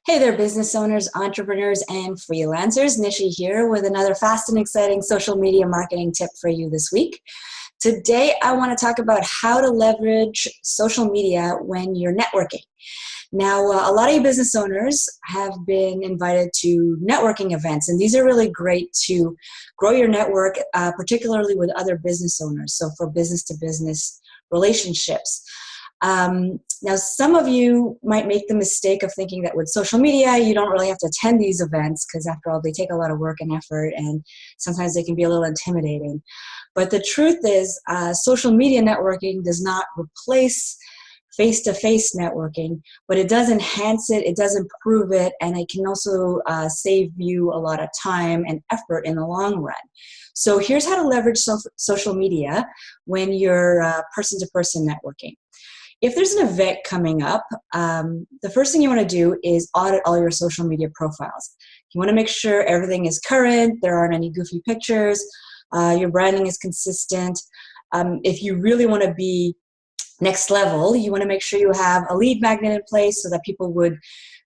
Hey there, business owners, entrepreneurs, and freelancers. Nishi here with another fast and exciting social media marketing tip for you this week. Today, I want to talk about how to leverage social media when you're networking. Now, a lot of you business owners have been invited to networking events, and these are really great to grow your network, particularly with other business owners, so for business-to-business relationships. Now, some of you might make the mistake of thinking that with social media, you don't really have to attend these events because after all, they take a lot of work and effort and sometimes they can be a little intimidating. But the truth is, social media networking does not replace face-to-face networking, but it does enhance it, it does improve it, and it can also save you a lot of time and effort in the long run. So here's how to leverage social media when you're person-to-person networking. If there's an event coming up, the first thing you want to do is audit all your social media profiles. You want to make sure everything is current, there aren't any goofy pictures, your branding is consistent. If you really want to be next level, you want to make sure you have a lead magnet in place so that people would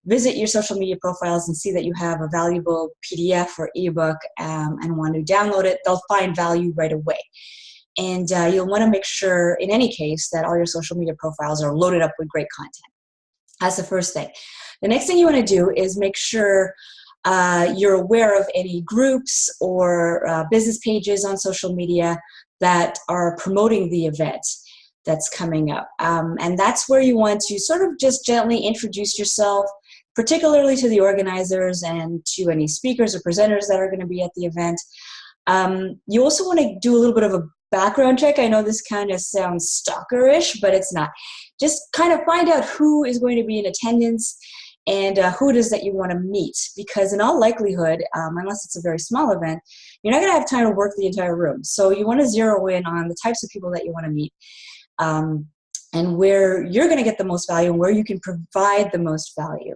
visit your social media profiles and see that you have a valuable PDF or ebook and want to download it. They'll find value right away. And you'll want to make sure, in any case, that all your social media profiles are loaded up with great content. That's the first thing. The next thing you want to do is make sure you're aware of any groups or business pages on social media that are promoting the event that's coming up. And that's where you want to sort of just gently introduce yourself, particularly to the organizers and to any speakers or presenters that are going to be at the event. You also want to do a little bit of a background check. I know this kind of sounds stalkerish, but it's not. Just kind of find out who is going to be in attendance and who it is that you want to meet, because in all likelihood, unless it's a very small event, you're not going to have time to work the entire room. So you want to zero in on the types of people that you want to meet and where you're going to get the most value and where you can provide the most value.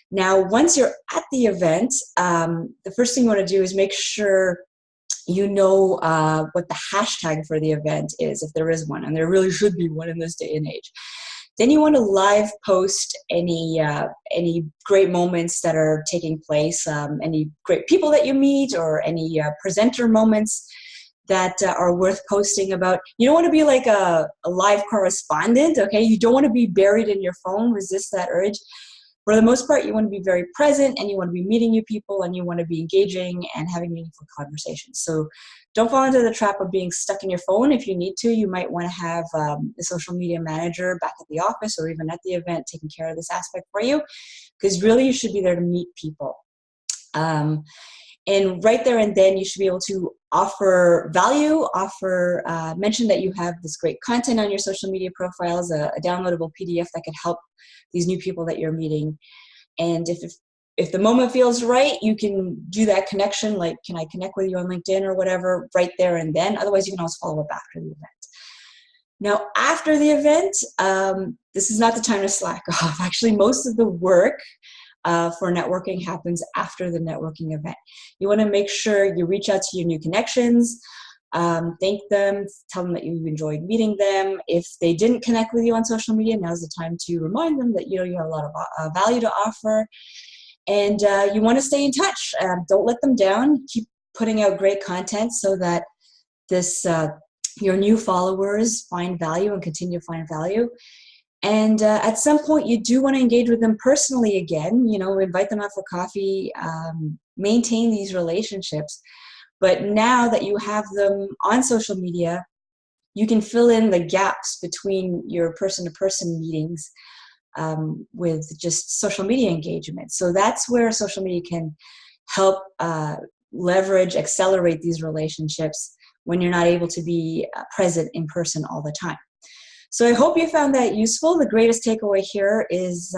Now, once you're at the event, the first thing you want to do is make sure you know what the hashtag for the event is, if there is one, and there really should be one in this day and age. Then you want to live post any great moments that are taking place, any great people that you meet, or any presenter moments that are worth posting about. You don't want to be like a live correspondent, okay? You don't want to be buried in your phone. Resist that urge. For the most part, you want to be very present and you want to be meeting new people and you want to be engaging and having meaningful conversations. So don't fall into the trap of being stuck in your phone. If you need to, you might want to have a social media manager back at the office or even at the event taking care of this aspect for you, because really you should be there to meet people. And right there and then you should be able to offer value, mention that you have this great content on your social media profiles, a downloadable PDF that could help these new people that you're meeting. And if the moment feels right, you can do that connection, like, can I connect with you on LinkedIn or whatever, right there and then. Otherwise, you can always follow up after the event. Now, after the event, this is not the time to slack off. Actually, most of the work for networking happens after the networking event. You want to make sure you reach out to your new connections, thank them, tell them that you enjoyed meeting them. If they didn't connect with you on social media, now's the time to remind them that you have a lot of value to offer. And you want to stay in touch. Don't let them down. Keep putting out great content so that your new followers find value and continue to find value. And at some point, you do want to engage with them personally again, invite them out for coffee, maintain these relationships. But now that you have them on social media, you can fill in the gaps between your person-to-person meetings with just social media engagement. So that's where social media can help leverage, accelerate these relationships when you're not able to be present in person all the time. So I hope you found that useful. The greatest takeaway here is,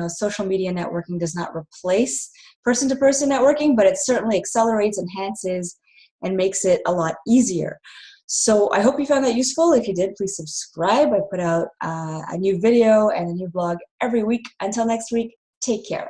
social media networking does not replace person-to-person networking, but it certainly accelerates, enhances, and makes it a lot easier. So I hope you found that useful. If you did, please subscribe. I put out a new video and a new blog every week. Until next week, take care.